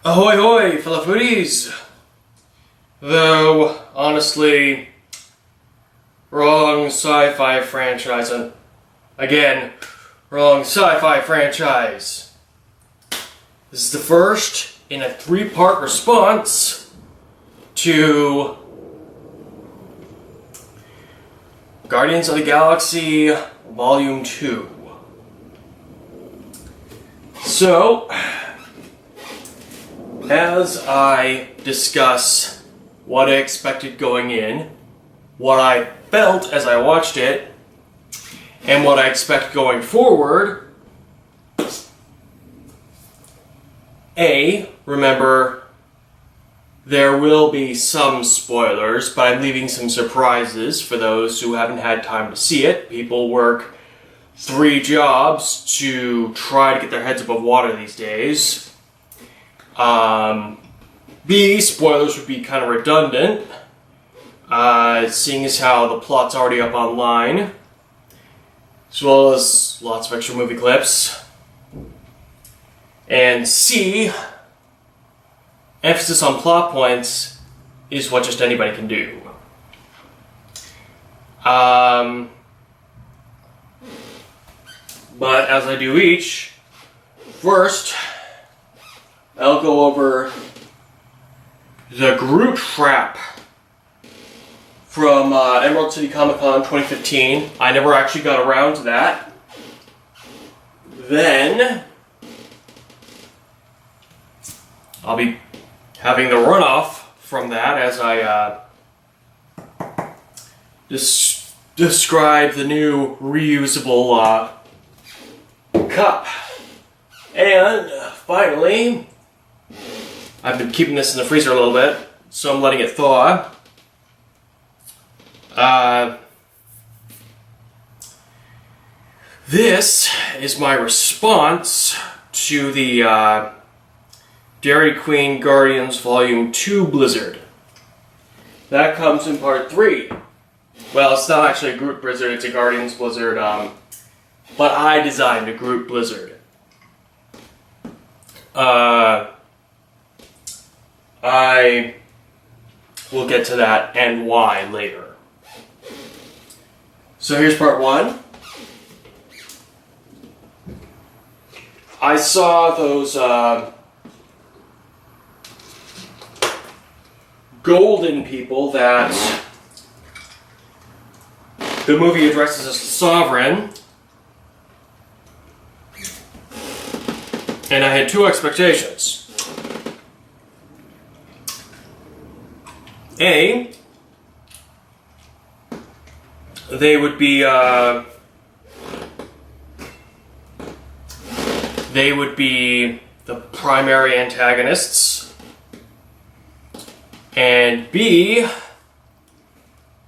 Ahoy hoy, fellow foodies! Though, honestly, wrong sci-fi franchise. And again, wrong sci-fi franchise. This is the first in a 3-part response to Guardians of the Galaxy Volume 2. So, as I discuss what I expected going in, what I felt as I watched it, and what I expect going forward, remember, there will be some spoilers, but I'm leaving some surprises for those who haven't had time to see it. People work 3 jobs to try to get their heads above water these days. B, spoilers would be kind of redundant, seeing as how the plot's already up online, as well as lots of extra movie clips. And C, emphasis on plot points is what just anybody can do. But as I do each, first, I'll go over the Groot Frap from Emerald City Comic Con 2015. I never actually got around to that. Then I'll be having the runoff from that as I describe the new reusable cup. And finally, I've been keeping this in the freezer a little bit, so I'm letting it thaw. This is my response to the Dairy Queen Guardians Volume 2 Blizzard. That comes in Part 3. Well, it's not actually a Groot Blizzard, it's a Guardians Blizzard, but I designed a Groot Blizzard. I will get to that and why later. So here's part 1. I saw those golden people that the movie addresses as the Sovereign, and I had 2 expectations. A, they would be the primary antagonists, and B,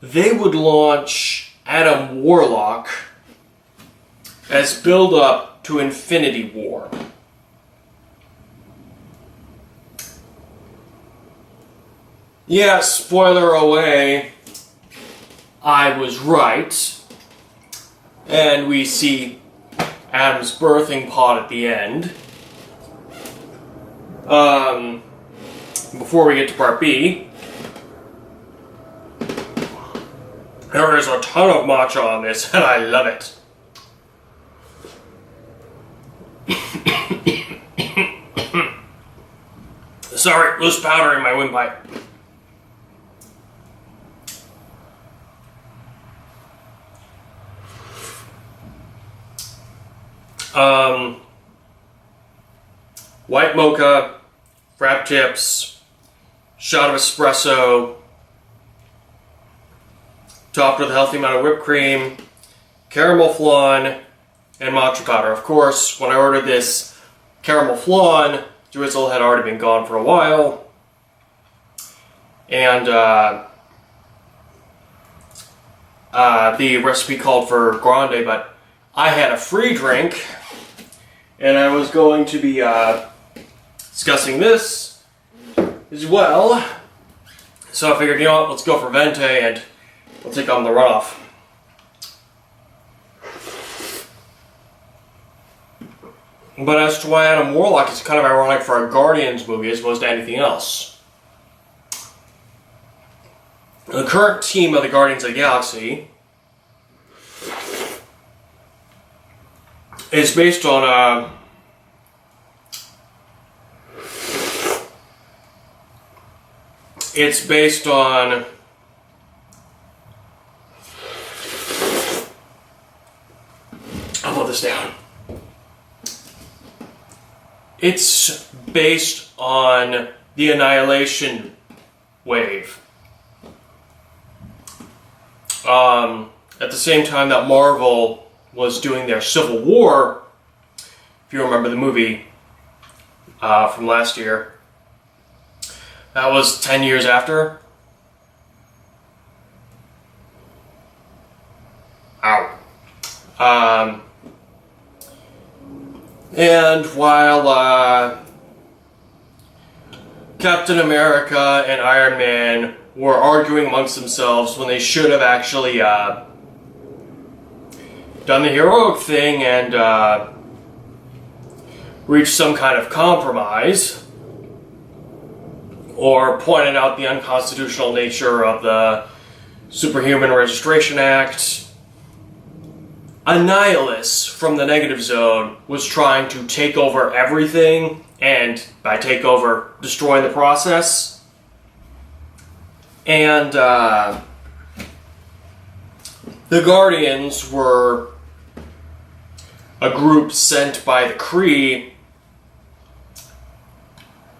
they would launch Adam Warlock as build-up to Infinity War. Yeah, spoiler away, I was right. And we see Adam's birthing pod at the end. Before we get to part B, there is a ton of matcha on this, and I love it. Sorry, loose powder in my windpipe. White mocha, frap chips, shot of espresso, topped with a healthy amount of whipped cream, caramel flan, and matcha powder. Of course, when I ordered this caramel flan, drizzle had already been gone for a while, and the recipe called for grande, but I had a free drink, and I was going to be discussing this as well. So I figured, you know what, let's go for Venti and we'll take on the runoff. But as to why Adam Warlock is kind of ironic for a Guardians movie as opposed to anything else. The current team of the Guardians of the Galaxy is based on it's based on I'll put this down. It's based on the Annihilation wave. At the same time that Marvel was doing their Civil War, if you remember the movie from last year, that was 10 years after. Ow. And while Captain America and Iron Man were arguing amongst themselves when they should have actually done the heroic thing and reached some kind of compromise, or pointed out the unconstitutional nature of the Superhuman Registration Act, Annihilus from the Negative Zone was trying to take over everything, and by take over, destroy the process. And the Guardians were a group sent by the Kree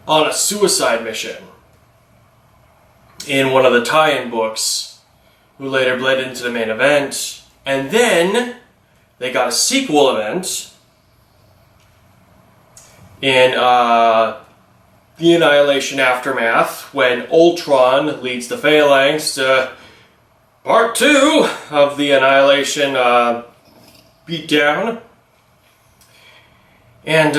on a suicide mission in one of the tie-in books, who later bled into the main event. And then they got a sequel event in the Annihilation Aftermath, when Ultron leads the Phalanx to Part 2 of the Annihilation beatdown. And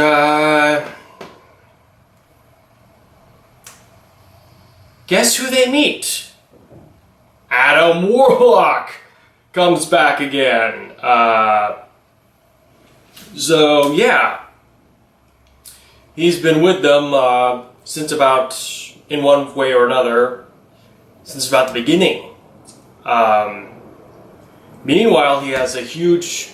guess who they meet? Adam Warlock comes back again. So yeah, he's been with them since about, in one way or another, since about the beginning. Meanwhile, he has a huge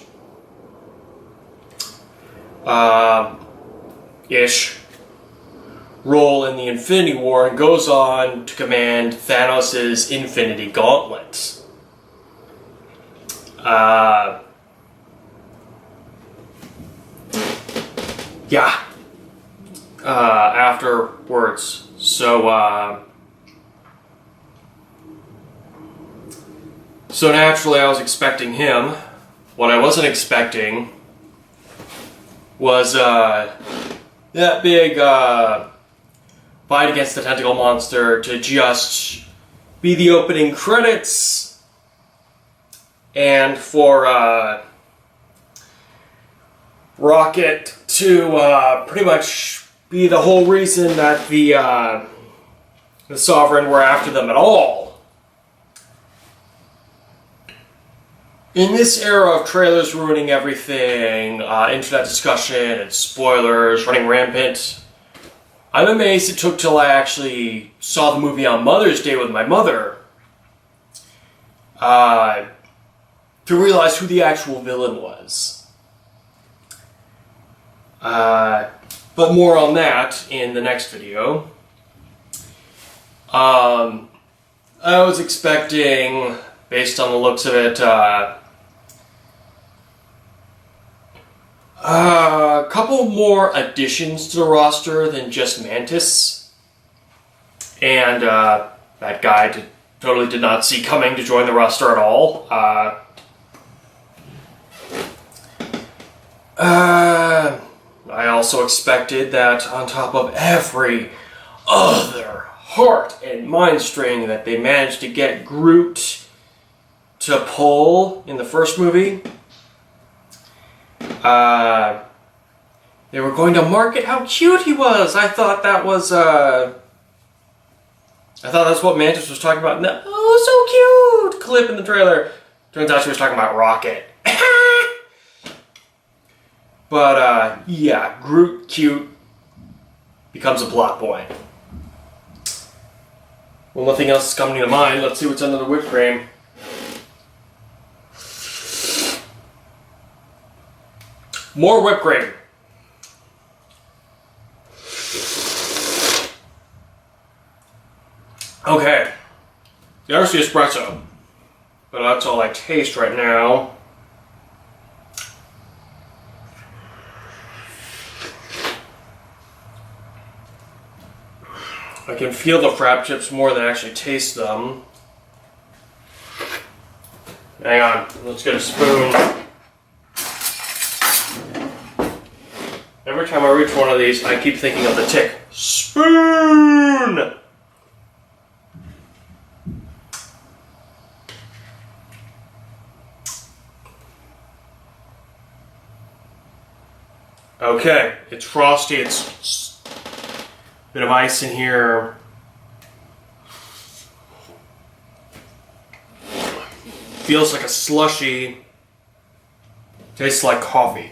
ish role in the Infinity War and goes on to command Thanos' Infinity Gauntlet. Yeah. Afterwards. So naturally I was expecting him. What I wasn't expecting was that big fight against the tentacle monster to just be the opening credits, and for Rocket to pretty much be the whole reason that the Sovereign were after them at all. In this era of trailers ruining everything, internet discussion and spoilers running rampant, I'm amazed it took till I actually saw the movie on Mother's Day with my mother to realize who the actual villain was. But more on that in the next video. I was expecting, based on the looks of it, a couple more additions to the roster than just Mantis. And that guy totally did not see coming to join the roster at all. I also expected that on top of every other heart and mind string that they managed to get Groot to pull in the first movie, they were going to market how cute he was. I thought that was, I thought that's what Mantis was talking about. No, oh, so cute! Clip in the trailer. Turns out she was talking about Rocket. But, yeah, Groot cute becomes a plot point. Well, nothing else is coming to mind. Let's see what's under the whipped cream. More whipped cream. Okay. There's the espresso. But that's all I taste right now. I can feel the Frap chips more than actually taste them. Hang on, let's get a spoon. Every time I reach one of these, I keep thinking of the tick. Spoon! Okay, it's frosty, it's a bit of ice in here. Feels like a slushy. Tastes like coffee.